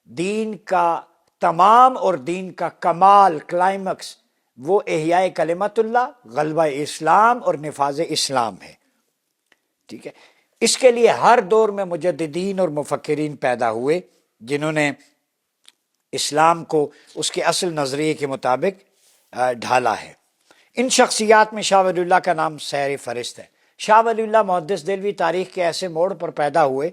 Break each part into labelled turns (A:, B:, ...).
A: دین کا تمام اور دین کا کمال کلائمیکس وہ احیاء کلمت اللہ، غلبہ اسلام اور نفاذ اسلام ہے، ٹھیک ہے۔ اس کے لیے ہر دور میں مجددین اور مفکرین پیدا ہوئے جنہوں نے اسلام کو اس کے اصل نظریے کے مطابق ڈھالا ہے۔ ان شخصیات میں شاہ ولی اللہ کا نام سیر فہرست ہے۔ شاہ ولی اللہ محدث دہلوی تاریخ کے ایسے موڑ پر پیدا ہوئے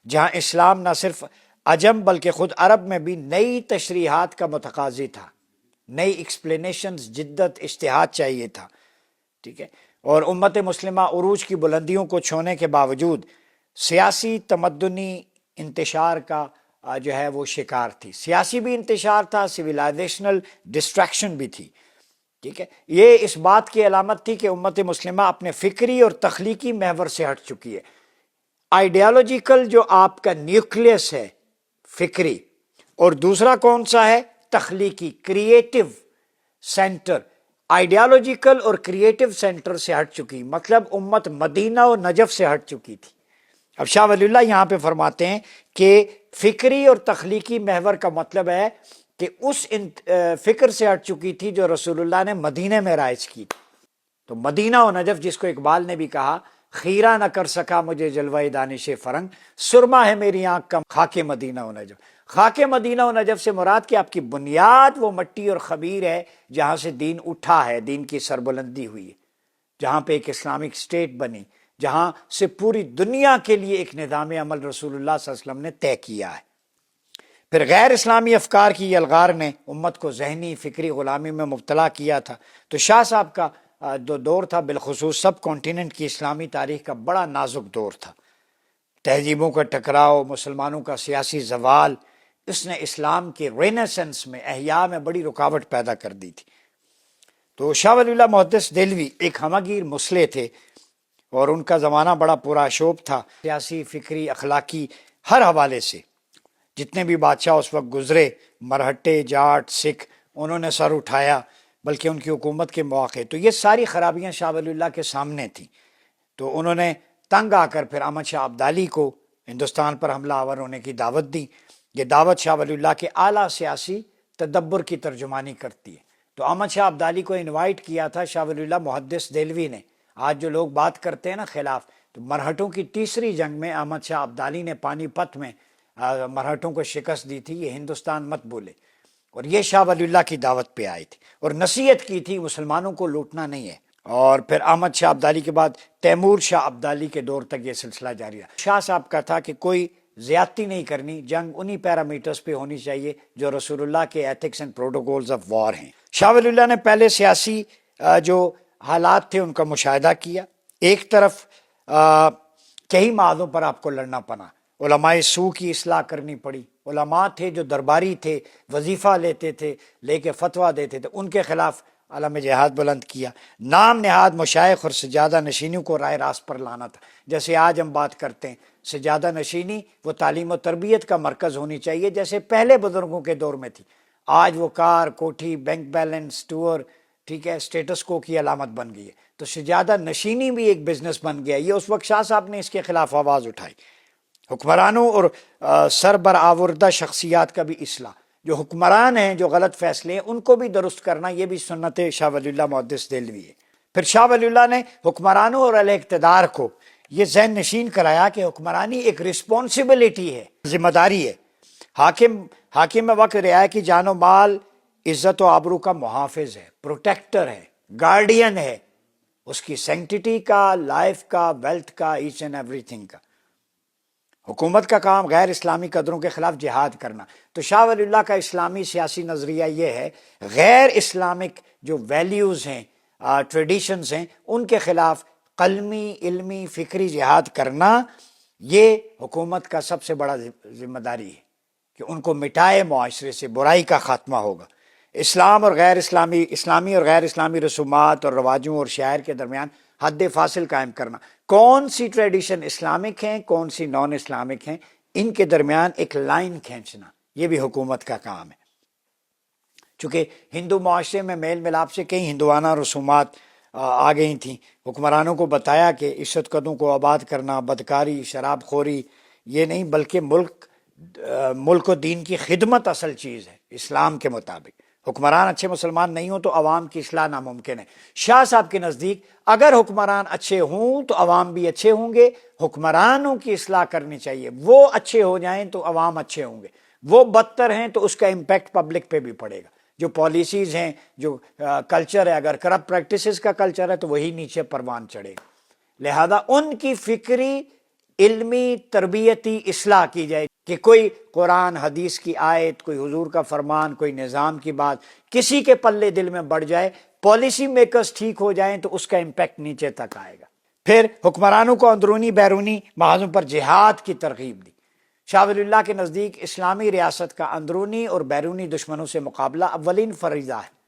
A: جہاں اسلام نہ صرف عجم بلکہ خود عرب میں بھی نئی تشریحات کا متقاضی تھا، نئی ایکسپلینیشنز، جدت، اجتہاد چاہیے تھا، ٹھیک ہے۔ اور امت مسلمہ عروج کی بلندیوں کو چھونے کے باوجود سیاسی تمدنی انتشار کا جو ہے وہ شکار تھی، سیاسی بھی انتشار تھا، سویلائزیشنل ڈسٹریکشن بھی تھی، ٹھیک ہے۔ یہ اس بات کی علامت تھی کہ امت مسلمہ اپنے فکری اور تخلیقی محور سے ہٹ چکی ہے۔ آئیڈیالوجیکل جو آپ کا نیوکلیس ہے فکری، اور دوسرا کون سا ہے؟ تخلیقی، کریٹو سینٹر۔ آئیڈیالوجیکل اور کریٹو سینٹر سے ہٹ چکی، مطلب امت مدینہ اور نجف سے ہٹ چکی تھی۔ اب شاہ ولی اللہ یہاں پہ فرماتے ہیں کہ فکری اور تخلیقی محور کا مطلب ہے کہ اس فکر سے ہٹ چکی تھی جو رسول اللہ نے مدینہ میں رائج کی۔ تو مدینہ و نجف، جس کو اقبال نے بھی کہا، خیرہ نہ کر سکا مجھے جلوہ دانش فرنگ، سرما ہے میری آنکھ کا خاک مدینہ و نجف۔ خاک مدینہ و نجف سے مراد کہ آپ کی بنیاد وہ مٹی اور خبیر ہے جہاں سے دین اٹھا ہے، دین کی سربلندی ہوئی ہے، جہاں پہ ایک اسلامک اسٹیٹ بنی، جہاں سے پوری دنیا کے لیے ایک نظام عمل رسول اللہ صلی اللہ علیہ وسلم نے طے کیا ہے۔ پھر غیر اسلامی افکار کی یہ الغار نے امت کو ذہنی فکری غلامی میں مبتلا کیا تھا۔ تو شاہ صاحب کا جو دور تھا بالخصوص سب کانٹیننٹ کی اسلامی تاریخ کا بڑا نازک دور تھا، تہذیبوں کا ٹکراؤ، مسلمانوں کا سیاسی زوال، اس نے اسلام کے رینیسنس میں، احیاء میں بڑی رکاوٹ پیدا کر دی تھی۔ تو شاہ ولی اللہ محدث دہلوی ایک ہمگیر مسلح تھے اور ان کا زمانہ بڑا پرآشوب تھا، سیاسی، فکری، اخلاقی، ہر حوالے سے۔ جتنے بھی بادشاہ اس وقت گزرے، مرہٹے، جاٹ، سکھ، انہوں نے سر اٹھایا، بلکہ ان کی حکومت کے مواقع، تو یہ ساری خرابیاں شاہ ولی اللہ کے سامنے تھیں۔ تو انہوں نے تنگ آ کر پھر احمد شاہ ابدالی کو ہندوستان پر حملہ آور ہونے کی دعوت دی۔ یہ دعوت شاہ ولی اللہ کے اعلیٰ سیاسی تدبر کی ترجمانی کرتی ہے۔ تو احمد شاہ ابدالی کو انوائٹ کیا تھا شاہ ولی اللہ محدث دہلوی نے۔ آج جو لوگ بات کرتے ہیں نا خلاف، تو مرہٹوں کی تیسری جنگ میں احمد شاہ ابدالی نے پانی پت میں مرہٹوں کو شکست دی تھی، یہ ہندوستان مت بولے، اور یہ شاہ ولی اللہ کی دعوت پہ آئے تھے اور نصیحت کی تھی مسلمانوں کو لوٹنا نہیں ہے۔ اور پھر احمد شاہ ابدالی کے بعد تیمور شاہ ابدالی کے دور تک یہ سلسلہ جاری رہا۔ شاہ صاحب کا تھا کہ کوئی زیادتی نہیں کرنی، جنگ انہی پیرامیٹرز پہ ہونی چاہیے جو رسول اللہ کے ethics and protocols of war ہیں۔ شاہ ولی اللہ نے پہلے سیاسی جو حالات تھے ان کا مشاہدہ کیا۔ ایک طرف کئی معاہدوں پر آپ کو لڑنا پڑا، علماء سو کی اصلاح کرنی پڑی، علماء تھے جو درباری تھے، وظیفہ لیتے تھے، لے کے فتویٰ دیتے تھے، ان کے خلاف علم جہاد بلند کیا۔ نام نہاد مشائخ اور سجادہ نشینیوں کو رائے راست پر لانا تھا۔ جیسے آج ہم بات کرتے ہیں سجادہ نشینی وہ تعلیم و تربیت کا مرکز ہونی چاہیے جیسے پہلے بزرگوں کے دور میں تھی، آج وہ کار، کوٹھی، بینک بیلنس، ٹور، ٹھیک ہے، اسٹیٹس کو کی علامت بن گئی ہے۔ تو سجادہ نشینی بھی ایک بزنس بن گیا۔ یہ اس وقت شاہ صاحب نے اس کے خلاف آواز اٹھائی۔ حکمرانوں اور سربرآوردہ شخصیات کا بھی اصلاح، جو حکمران ہیں جو غلط فیصلے ہیں ان کو بھی درست کرنا، یہ بھی سنت شاہ ولی اللہ محدث دہلوی ہے۔ پھر شاہ ولی اللہ نے حکمرانوں اور اہل اقتدار کو یہ ذہن نشین کرایا کہ حکمرانی ایک رسپانسبلٹی ہے، ذمہ داری ہے۔ حاکم وقت رعایا کی جان و مال، عزت و آبرو کا محافظ ہے، پروٹیکٹر ہے، گارڈین ہے، اس کی سینکٹیٹی کا، لائف کا، ویلتھ کا، ایچ اینڈ ایوری تھنگ کا۔ حکومت کا کام غیر اسلامی قدروں کے خلاف جہاد کرنا۔ تو شاہ ولی اللہ کا اسلامی سیاسی نظریہ یہ ہے، غیر اسلامک جو ویلیوز ہیں، ٹریڈیشنز ہیں، ان کے خلاف قلمی، علمی، فکری جہاد کرنا، یہ حکومت کا سب سے بڑا ذمہ داری ہے کہ ان کو مٹائے، معاشرے سے برائی کا خاتمہ ہوگا۔ اسلامی اور غیر اسلامی رسومات اور رواجوں اور شاعر کے درمیان حد فاصل قائم کرنا، کون سی ٹریڈیشن اسلامک ہیں، کون سی نان اسلامک ہیں، ان کے درمیان ایک لائن کھینچنا، یہ بھی حکومت کا کام ہے۔ چونکہ ہندو معاشرے میں میل ملاپ سے کئی ہندوانہ رسومات آ گئی تھیں، حکمرانوں کو بتایا کہ عشت قدوں کو آباد کرنا، بدکاری، شراب خوری یہ نہیں بلکہ ملک ملک و دین کی خدمت اصل چیز ہے اسلام کے مطابق. حکمران اچھے مسلمان نہیں ہوں تو عوام کی اصلاح ناممکن ہے. شاہ صاحب کے نزدیک اگر حکمران اچھے ہوں تو عوام بھی اچھے ہوں گے. حکمرانوں کی اصلاح کرنی چاہیے، وہ اچھے ہو جائیں تو عوام اچھے ہوں گے. وہ بدتر ہیں تو اس کا امپیکٹ پبلک پہ بھی پڑے گا. جو پالیسیز ہیں، جو کلچر ہے، اگر کرپٹ پریکٹسز کا کلچر ہے تو وہی نیچے پروان چڑھے گا. لہذا ان کی فکری علمی تربیتی اصلاح کی جائے کہ کوئی قرآن حدیث کی آیت، کوئی حضور کا فرمان، کوئی نظام کی بات کسی کے پلے دل میں بڑھ جائے، پالیسی میکرز ٹھیک ہو جائیں تو اس کا امپیکٹ نیچے تک آئے گا. پھر حکمرانوں کو اندرونی بیرونی محاذوں پر جہاد کی ترغیب دی. شاہ ولی اللہ کے نزدیک اسلامی ریاست کا اندرونی اور بیرونی دشمنوں سے مقابلہ اولین فریضہ ہے.